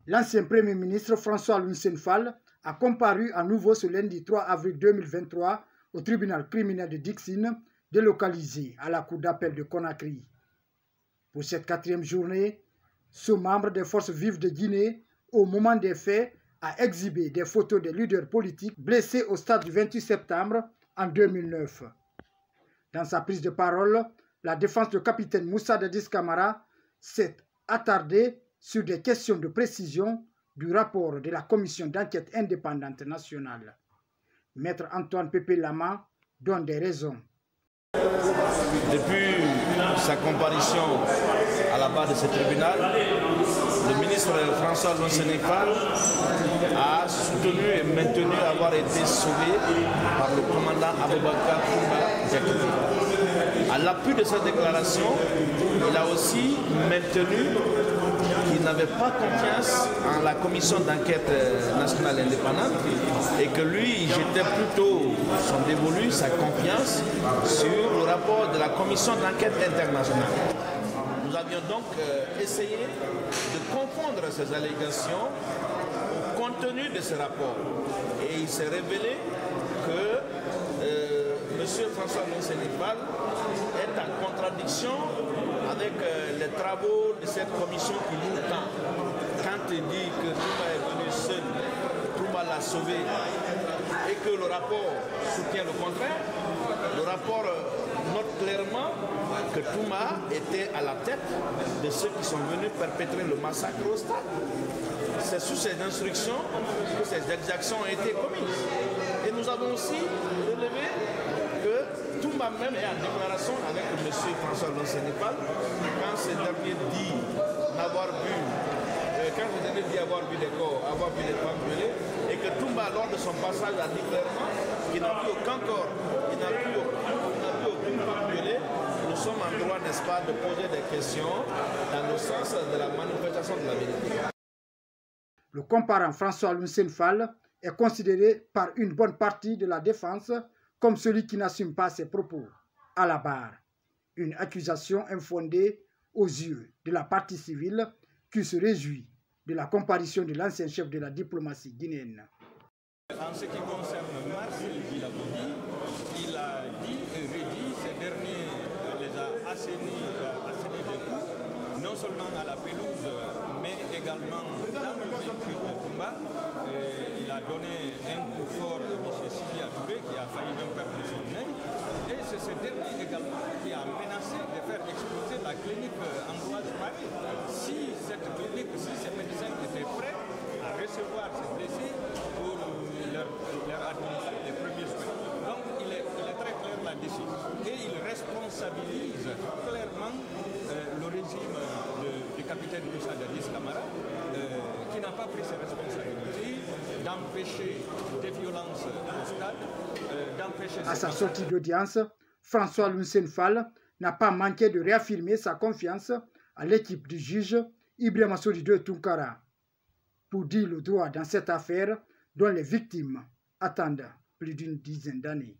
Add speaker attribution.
Speaker 1: L'ancien Premier ministre François Lucien Fall a comparu à nouveau ce lundi 3 avril 2023 au tribunal criminel de Dixine, délocalisé à la cour d'appel de Conakry. Pour cette quatrième journée, ce membre des forces vives de Guinée, au moment des faits, a exhibé des photos des leaders politiques blessés au stade du 28 septembre en 2009. Dans sa prise de parole, la défense du capitaine Moussa Dadis Camara s'est attardée sur des questions de précision du rapport de la commission d'enquête indépendante nationale. Maître Antoine Pépé Lama donne des raisons.
Speaker 2: Depuis sa comparution à la barre de ce tribunal, le ministre François Lucien Fall a soutenu et maintenu avoir été sauvé par le commandant Aboubakar Toumba Diakité. À l'appui de cette déclaration, il a aussi maintenu qu'il n'avait pas confiance en la commission d'enquête nationale indépendante et que lui, jetait plutôt son dévolu, sa confiance sur le rapport de la commission d'enquête internationale. Nous avions donc essayé de confondre ces allégations au contenu de ce rapport. Et il s'est révélé que M. François Lucien Fall est en contradiction avec les travaux de cette commission qui nous tend. Quand il dit que Toumba est venu seul, Toumba l'a sauvé, et que le rapport soutient le contraire, le rapport note clairement que Toumba était à la tête de ceux qui sont venus perpétrer le massacre au stade. C'est sous ces instructions que ces exactions ont été commises. Et nous avons aussi relevé que Toumba même est en déclaration avec M. François Lucien Fall quand ce dernier dit n'avoir vu, avoir vu des corps, avoir vu des femmes violées, et que Toumba, lors de son passage, a dit clairement qu'il n'a vu aucun corps, il n'a vu aucune femme violée. Nous sommes en droit, n'est-ce pas, de poser des questions dans le sens de la manifestation de la vérité.
Speaker 1: Le comparant François Lucien Fall est considéré par une bonne partie de la défense comme celui qui n'assume pas ses propos à la barre. Une accusation infondée aux yeux de la partie civile qui se réjouit de la comparution de l'ancien chef de la diplomatie guinéenne.
Speaker 3: En ce qui concerne Marcel Guilabodi, il a dit et redit, ces derniers les a assainis de coups, non seulement à la pelouse, mais également dans le véhicule de Toumba. Il a donné un coup fort à M. Sidi Touré qui a failli même perdre son œil. Et c'est ce dernier également qui a menacé de faire exploser la clinique Ambroise Paré. Si cette clinique, si ces médecins étaient prêts à recevoir ces blessés pour leur administrer les premiers soins. Donc il est très clair là-dessus. Et il responsabilise clairement le régime du capitaine Moussa Dadis Camara qui n'a pas pris ses responsabilités d'empêcher des violences au stade, d'empêcher...
Speaker 1: À sa sortie d'audience, François Lucien Fall n'a pas manqué de réaffirmer sa confiance à l'équipe du juge Ibrahima Solidou Tounkara pour dire le droit dans cette affaire dont les victimes attendent plus d'une dizaine d'années.